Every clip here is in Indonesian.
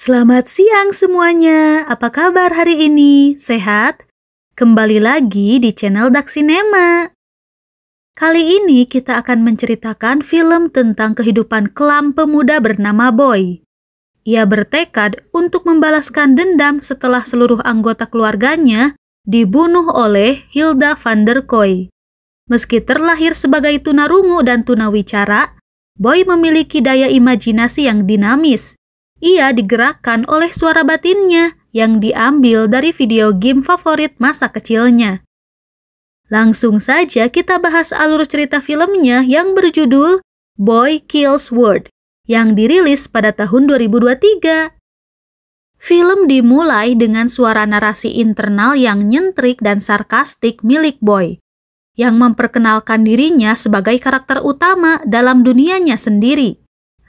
Selamat siang semuanya, apa kabar hari ini? Sehat? Kembali lagi di channel Dak Cinema. Kali ini kita akan menceritakan film tentang kehidupan kelam pemuda bernama Boy. Ia bertekad untuk membalaskan dendam setelah seluruh anggota keluarganya dibunuh oleh Hilda van der Kooi. Meski terlahir sebagai tunarungu dan tunawicara, Boy memiliki daya imajinasi yang dinamis. Ia digerakkan oleh suara batinnya yang diambil dari video game favorit masa kecilnya. Langsung saja kita bahas alur cerita filmnya yang berjudul Boy Kills World yang dirilis pada tahun 2023. Film dimulai dengan suara narasi internal yang nyentrik dan sarkastik milik Boy, yang memperkenalkan dirinya sebagai karakter utama dalam dunianya sendiri.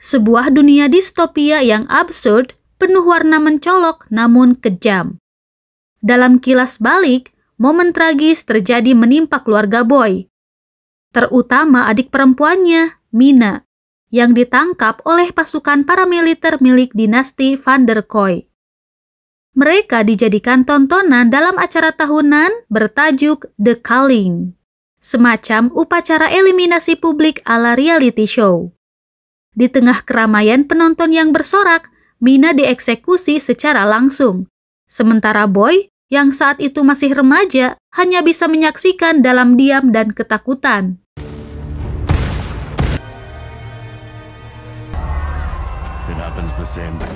Sebuah dunia distopia yang absurd, penuh warna mencolok namun kejam. Dalam kilas balik, momen tragis terjadi menimpa keluarga Boy, terutama adik perempuannya, Mina, yang ditangkap oleh pasukan paramiliter milik dinasti Van der Kooi. Mereka dijadikan tontonan dalam acara tahunan bertajuk The Culling, semacam upacara eliminasi publik ala reality show. Di tengah keramaian penonton yang bersorak, Mina dieksekusi secara langsung. Sementara Boy, yang saat itu masih remaja, hanya bisa menyaksikan dalam diam dan ketakutan. It happens the same way.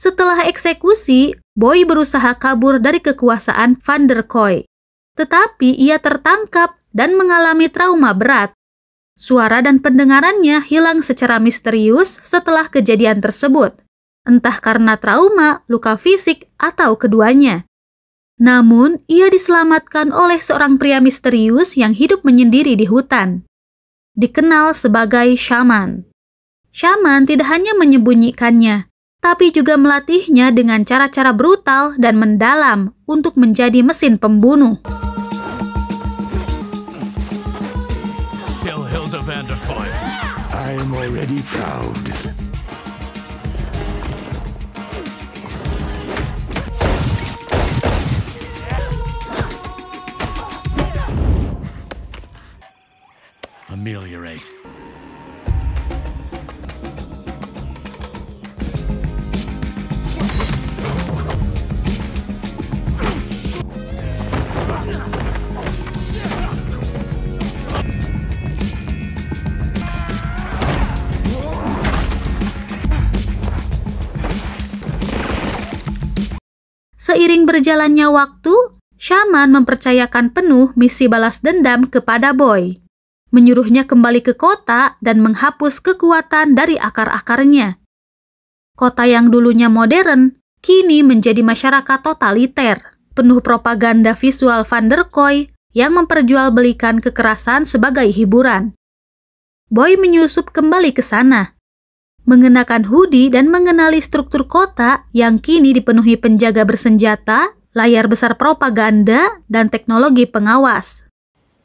Setelah eksekusi, Boy berusaha kabur dari kekuasaan Van der Kooi. Tetapi ia tertangkap dan mengalami trauma berat. Suara dan pendengarannya hilang secara misterius setelah kejadian tersebut, entah karena trauma, luka fisik, atau keduanya. Namun, ia diselamatkan oleh seorang pria misterius yang hidup menyendiri di hutan. Dikenal sebagai Shaman. Shaman tidak hanya menyembunyikannya, tapi juga melatihnya dengan cara-cara brutal dan mendalam untuk menjadi mesin pembunuh. Kill Hilda van der Kooi. I'm already proud. Ameliorate. Seiring berjalannya waktu, Shaman mempercayakan penuh misi balas dendam kepada Boy, menyuruhnya kembali ke kota dan menghapus kekuatan dari akar-akarnya. Kota yang dulunya modern, kini menjadi masyarakat totaliter, penuh propaganda visual Van der Kooi yang memperjualbelikan kekerasan sebagai hiburan. Boy menyusup kembali ke sana, mengenakan hoodie dan mengenali struktur kota yang kini dipenuhi penjaga bersenjata, layar besar propaganda, dan teknologi pengawas.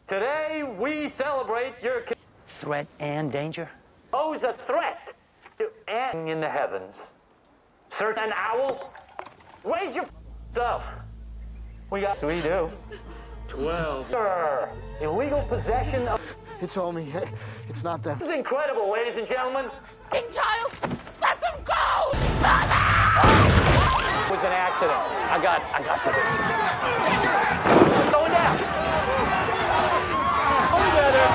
Today we celebrate your Threat and danger? pose a threat to end in the heavens. Search an owl. Raise your up. We do. 12. Sir, illegal possession of. He told me, hey, it's not them. This is incredible, ladies and gentlemen. Big child, let them go! It was an accident. I got this. Going down. Together.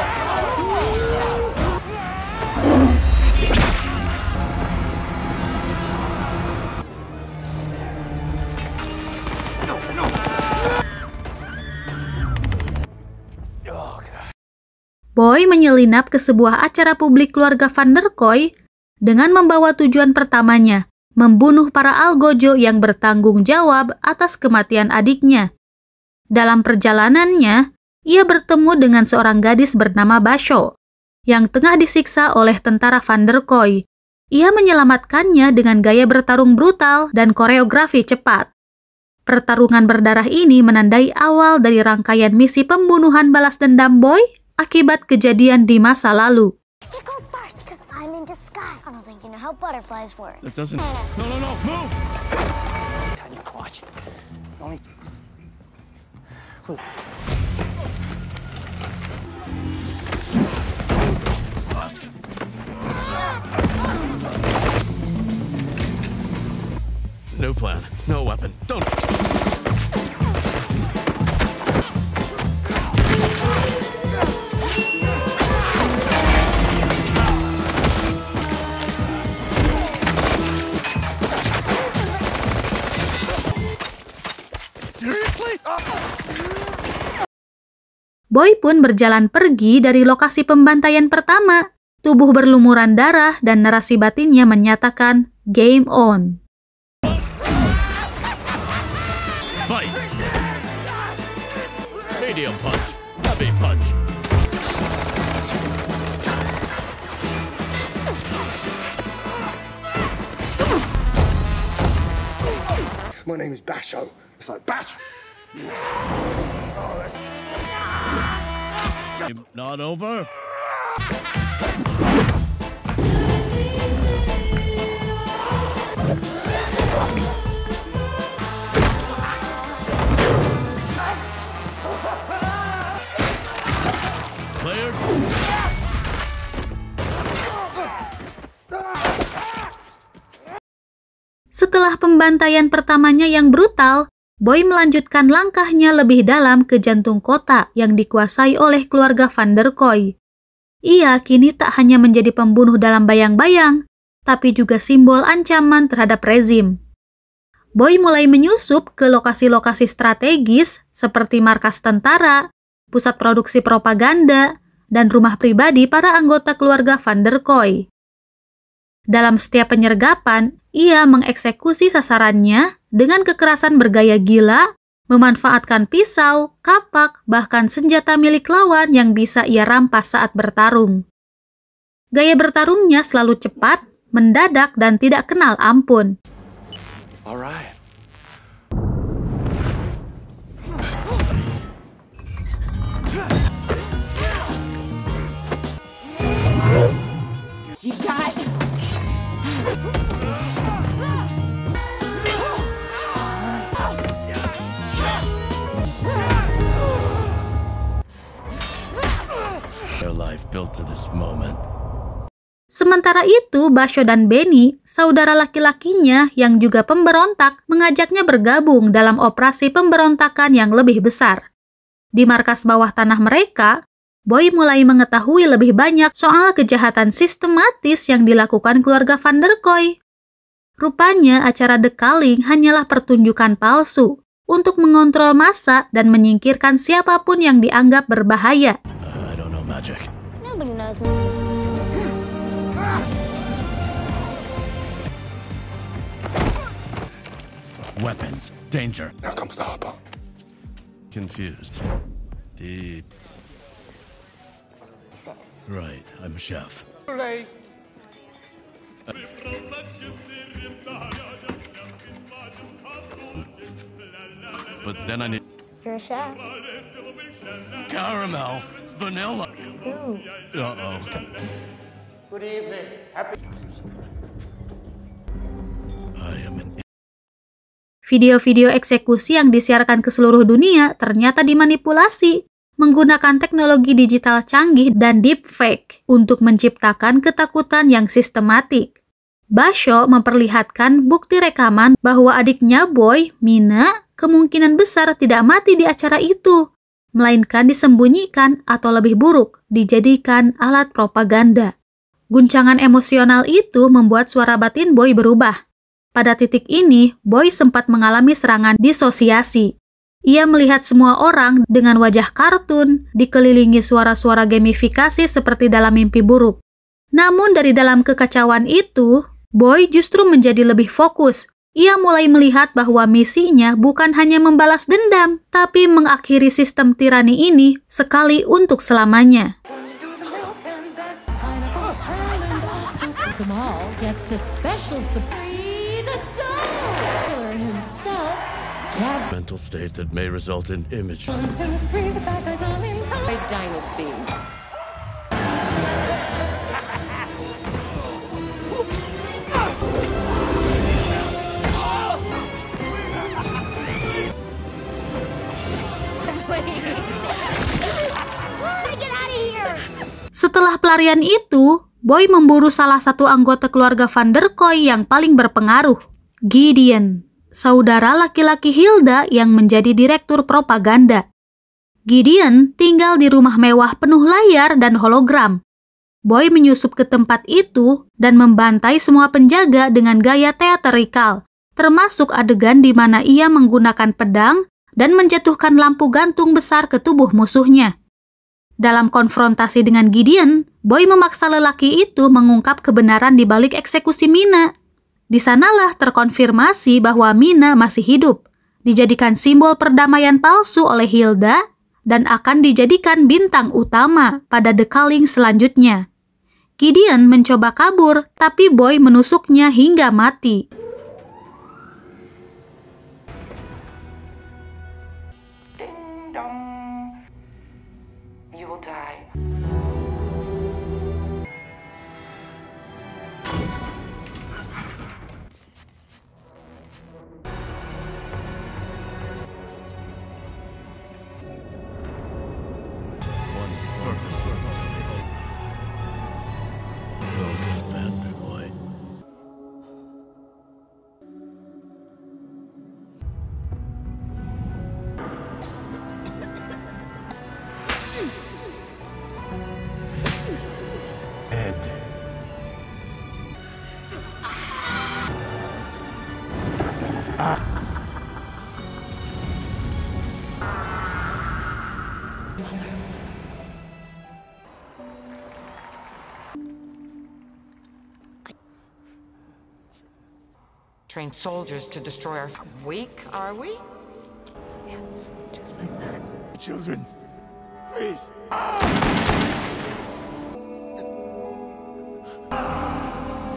Boy menyelinap ke sebuah acara publik keluarga Van der Kooi dengan membawa tujuan pertamanya, membunuh para algojo yang bertanggung jawab atas kematian adiknya. Dalam perjalanannya, ia bertemu dengan seorang gadis bernama Basho, yang tengah disiksa oleh tentara Van der Kooi, Ia menyelamatkannya dengan gaya bertarung brutal dan koreografi cepat. Pertarungan berdarah ini menandai awal dari rangkaian misi pembunuhan balas dendam Boy akibat kejadian di masa lalu. That doesn't. No, move! Watch. Only. Ask. No plan, no weapon. Don't. Seriously? Boy pun berjalan pergi dari lokasi pembantaian pertama. Tubuh berlumuran darah dan narasi batinnya menyatakan game on. Fight! Medium punch, heavy punch. My name is Basho. It's like Bash. Not over? Cleared. Setelah pembantaian pertamanya yang brutal, Boy melanjutkan langkahnya lebih dalam ke jantung kota yang dikuasai oleh keluarga Van der Kooi. Ia kini tak hanya menjadi pembunuh dalam bayang-bayang, tapi juga simbol ancaman terhadap rezim. Boy mulai menyusup ke lokasi-lokasi strategis seperti markas tentara, pusat produksi propaganda, dan rumah pribadi para anggota keluarga Van der Kooi. Dalam setiap penyergapan, ia mengeksekusi sasarannya dengan kekerasan bergaya gila, memanfaatkan pisau, kapak, bahkan senjata milik lawan yang bisa ia rampas saat bertarung. Gaya bertarungnya selalu cepat, mendadak, dan tidak kenal ampun. Alright. You got. Their life built to this moment. Sementara itu, Basho dan Benny, saudara laki-lakinya yang juga pemberontak, mengajaknya bergabung dalam operasi pemberontakan yang lebih besar. Di markas bawah tanah mereka, Boy mulai mengetahui lebih banyak soal kejahatan sistematis yang dilakukan keluarga Van der Kooi. Rupanya acara The Culling hanyalah pertunjukan palsu untuk mengontrol massa dan menyingkirkan siapapun yang dianggap berbahaya. I don't know magic. Nobody knows. Weapons, danger. Now comes the hard part. Confused. Deep. Right, I'm a chef. But then I need You're a chef. caramel, vanilla. Ooh. Uh-oh. Good evening. Happy. I am an Video-video eksekusi yang disiarkan ke seluruh dunia ternyata dimanipulasi menggunakan teknologi digital canggih dan deepfake untuk menciptakan ketakutan yang sistematik. Basho memperlihatkan bukti rekaman bahwa adiknya Boy, Mina, kemungkinan besar tidak mati di acara itu, melainkan disembunyikan atau lebih buruk, dijadikan alat propaganda. Guncangan emosional itu membuat suara batin Boy berubah. Pada titik ini, Boy sempat mengalami serangan disosiasi. Ia melihat semua orang dengan wajah kartun, dikelilingi suara-suara gamifikasi seperti dalam mimpi buruk. Namun dari dalam kekacauan itu, Boy justru menjadi lebih fokus. Ia mulai melihat bahwa misinya bukan hanya membalas dendam, tapi mengakhiri sistem tirani ini sekali untuk selamanya. Kamal gets a special surprise. The killer himself. Mental state that may result in image. 1, 2, 3, the bad guys all in time. Dynasty. Setelah pelarian itu, Boy memburu salah satu anggota keluarga Van der Kooi yang paling berpengaruh, Gideon, saudara laki-laki Hilda yang menjadi direktur propaganda. Gideon tinggal di rumah mewah penuh layar dan hologram. Boy menyusup ke tempat itu dan membantai semua penjaga dengan gaya teatrikal, termasuk adegan di mana ia menggunakan pedang dan menjatuhkan lampu gantung besar ke tubuh musuhnya. Dalam konfrontasi dengan Gideon, Boy memaksa lelaki itu mengungkap kebenaran di balik eksekusi Mina. Di sanalah terkonfirmasi bahwa Mina masih hidup, dijadikan simbol perdamaian palsu oleh Hilda, dan akan dijadikan bintang utama pada The Culling selanjutnya. Gideon mencoba kabur, tapi Boy menusuknya hingga mati. Ding dong. You will die. One purpose mostly. Hilda van der Kooi. Ed. Train soldiers to destroy our... Weak, are we? Yes, just like that. Children, please.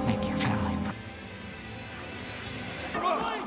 Make your family proud.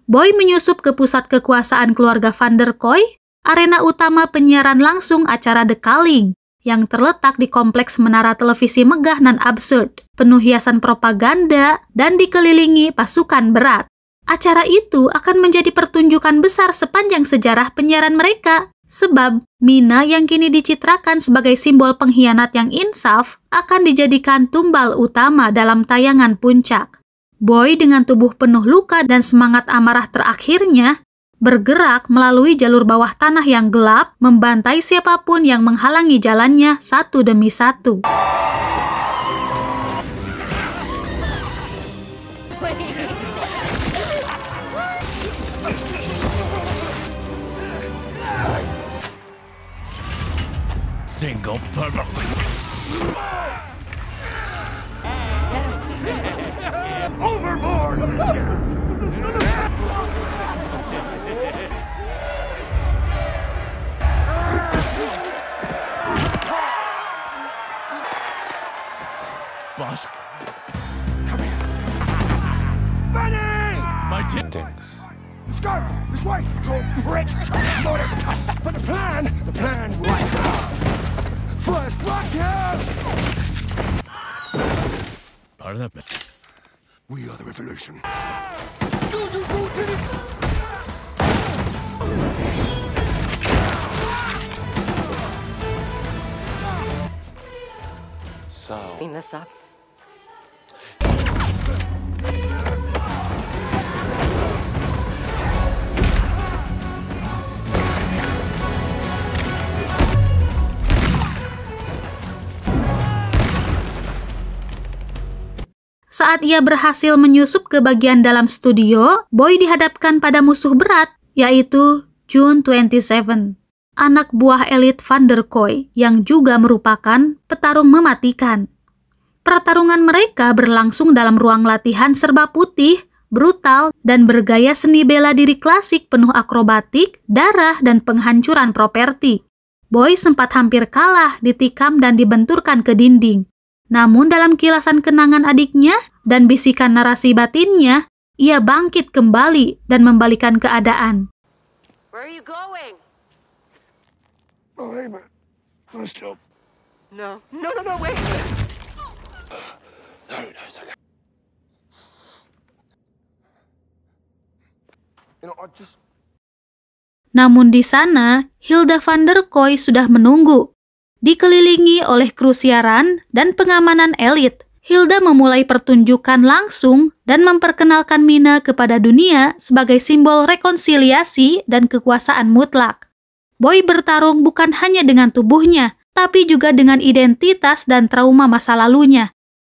Boy menyusup ke pusat kekuasaan keluarga Van der Kooi, arena utama penyiaran langsung acara The Culling, yang terletak di kompleks menara televisi megah dan absurd, penuh hiasan propaganda, dan dikelilingi pasukan berat. Acara itu akan menjadi pertunjukan besar sepanjang sejarah penyiaran mereka, sebab Mina yang kini dicitrakan sebagai simbol pengkhianat yang insaf akan dijadikan tumbal utama dalam tayangan puncak. Boy dengan tubuh penuh luka dan semangat amarah terakhirnya, bergerak melalui jalur bawah tanah yang gelap, membantai siapapun yang menghalangi jalannya satu demi satu. Single purpose. Overboard! Boss, Come here. Benny! my Dings. Let's go! This way! You prick! Mortis! But the plan right now! First structure! part of that. We are the revolution. So... Clean this up. Saat ia berhasil menyusup ke bagian dalam studio, Boy dihadapkan pada musuh berat, yaitu June 27, anak buah elit Van der Kooi yang juga merupakan petarung mematikan. Pertarungan mereka berlangsung dalam ruang latihan serba putih, brutal, dan bergaya seni bela diri klasik penuh akrobatik, darah, dan penghancuran properti. Boy sempat hampir kalah, ditikam dan dibenturkan ke dinding. Namun dalam kilasan kenangan adiknya dan bisikan narasi batinnya, ia bangkit kembali dan membalikan keadaan. Where are you going? Oh, hey, man. Nice job. No, wait. No, it's okay. You know, Namun di sana, Hilda van der Kooi sudah menunggu. Dikelilingi oleh kru siaran dan pengamanan elit, Hilda memulai pertunjukan langsung dan memperkenalkan Mina kepada dunia sebagai simbol rekonsiliasi dan kekuasaan mutlak. Boy bertarung bukan hanya dengan tubuhnya, tapi juga dengan identitas dan trauma masa lalunya.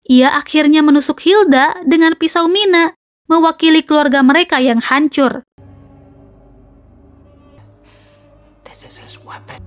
Ia akhirnya menusuk Hilda dengan pisau Mina, mewakili keluarga mereka yang hancur. This is his weapon.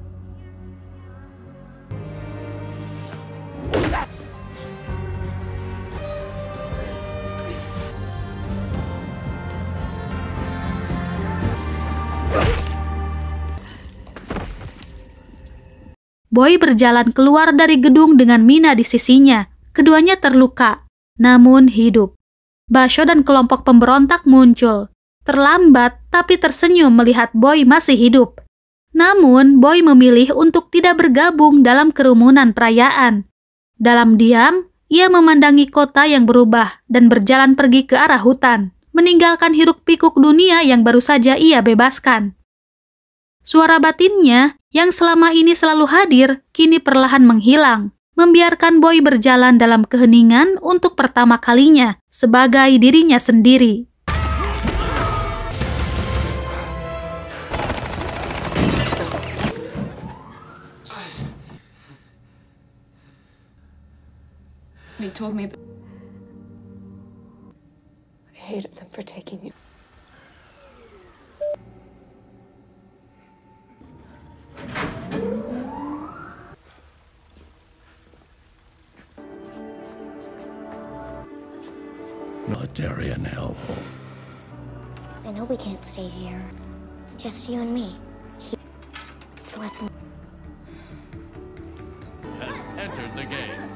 Boy berjalan keluar dari gedung dengan Mina di sisinya. Keduanya terluka, namun hidup. Basho dan kelompok pemberontak muncul. Terlambat, tapi tersenyum melihat Boy masih hidup. Namun, Boy memilih untuk tidak bergabung dalam kerumunan perayaan. Dalam diam, ia memandangi kota yang berubah dan berjalan pergi ke arah hutan, meninggalkan hiruk-pikuk dunia yang baru saja ia bebaskan. Suara batinnya yang selama ini selalu hadir, kini perlahan menghilang, membiarkan Boy berjalan dalam keheningan untuk pertama kalinya sebagai dirinya sendiri. They told me that I hated them for taking you. Militarian hellhole. I know we can't stay here. Just you and me. So let's... Has entered the game.